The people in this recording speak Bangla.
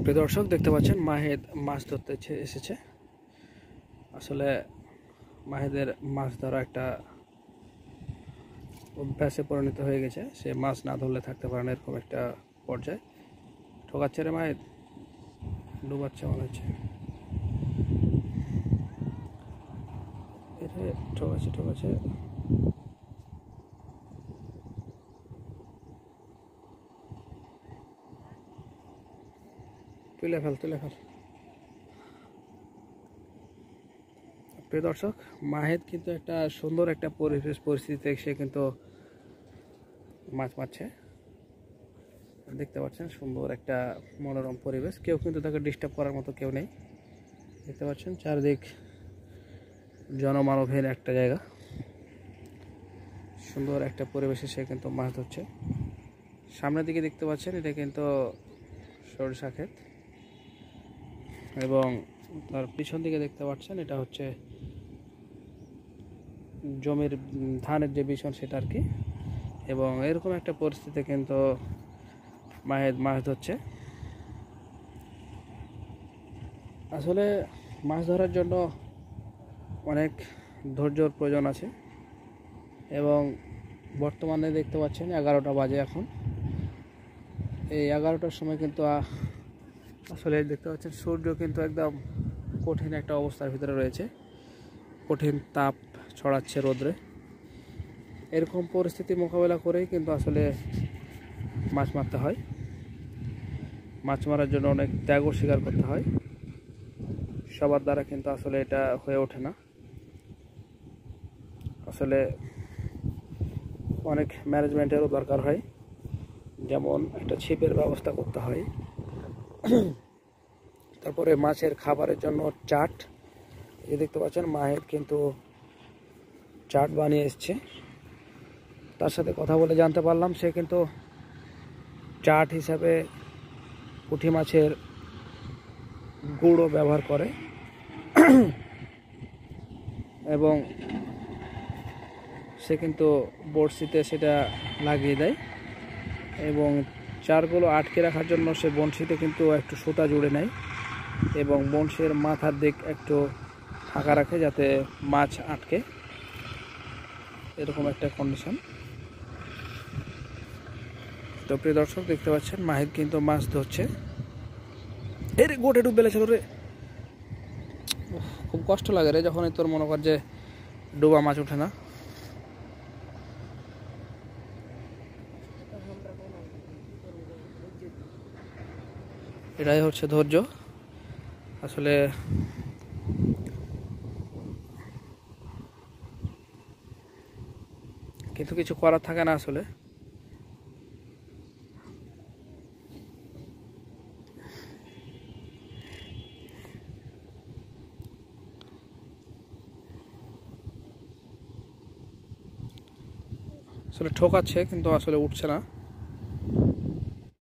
প্রিয় দর্শক দেখতে পাচ্ছেন মাহেদ মাছ ধরতে এসেছে। আসলে মাহেদের মাছ ধরা একটা অভ্যাসে পরিণত হয়ে গেছে। সে মাছ না ধরলে থাকতে পারে না, এরকম একটা পর্যায়ে। ঠকাচ্ছে রে মাহেদ, ডুবাচ্ছে মনে হচ্ছে। ঠকাচ্ছে। তুলে ফেল। প্রিয় দর্শক, মাহেদ কিন্তু একটা সুন্দর একটা পরিস্থিতিতে সে কিন্তু মাছ মারছে। দেখতে পাচ্ছেন সুন্দর একটা মনোরম পরিবেশ, কেউ কিন্তু তাকে ডিস্টার্ব করার মতো কেউ নেই। দেখতে পাচ্ছেন চারদিক জনমানবহীন একটা জায়গা, সুন্দর একটা পরিবেশে সে কিন্তু মাছ ধরছে। সামনের দিকে দেখতে পাচ্ছেন এটা কিন্তু সরিষা ক্ষেত, এবং তার পিছন দিকে দেখতে পাচ্ছেন এটা হচ্ছে জমির ধানের যে বিছন সেটা আর কি। এবং এরকম একটা পরিস্থিতি কিন্তু মাহেদ মাছ ধরছে। আসলে মাছ ধরার জন্য অনেক ধৈর্যর প্রয়োজন আছে, এবং বর্তমানে দেখতে পাচ্ছেন 11টা বাজে এখন। এই 11টার সময় কিন্তু আসলে দেখতে পাচ্ছেন সূর্য কিন্তু একদম কঠিন একটা অবস্থার ভিতরে রয়েছে, কঠিন তাপ ছড়াচ্ছে রোদ্রে। এরকম পরিস্থিতি মোকাবেলা করেই কিন্তু আসলে মাছ মারতে হয়। মাছ মারার জন্য অনেক ত্যাগও স্বীকার করতে হয়, সবার দ্বারা কিন্তু আসলে এটা হয়ে ওঠে না। আসলে অনেক ম্যানেজমেন্টেরও দরকার হয়, যেমন একটা ছিপের ব্যবস্থা করতে হয়, তারপরে মাছের খাবারের জন্য চাট। এই দেখতে পাচ্ছেন মাহেদ কিন্তু চাট বানিয়ে এসছে। তার সাথে কথা বলে জানতে পারলাম সে কিন্তু চাট হিসাবে পুঁটি মাছের গুঁড়ো ব্যবহার করে এবং সে কিন্তু বড়শিতে সেটা লাগিয়ে দেয়, এবং চারগুলো আটকে রাখার জন্য সে বড়শিতে কিন্তু একটু সুতা জুড়ে নেয়, এবং বড়শির মাথার দিক একটু ফাঁকা রাখে যাতে মাছ আটকে। এরকম একটা কন্ডিশন। তো প্রিয় দর্শক দেখতে পাচ্ছেন মাহেদ কিন্তু মাছ ধরছে। এর গোটে ডুব বেলেছিল রে, খুব কষ্ট লাগে রে যখন তোর মনে কর যে ডোবা মাছ ওঠে না। এটাই হচ্ছে ধৈর্য। আসলে কিন্তু কিছু করার থাকে না। আসলে ঠকাচ্ছে কিন্তু আসলে উঠছে না।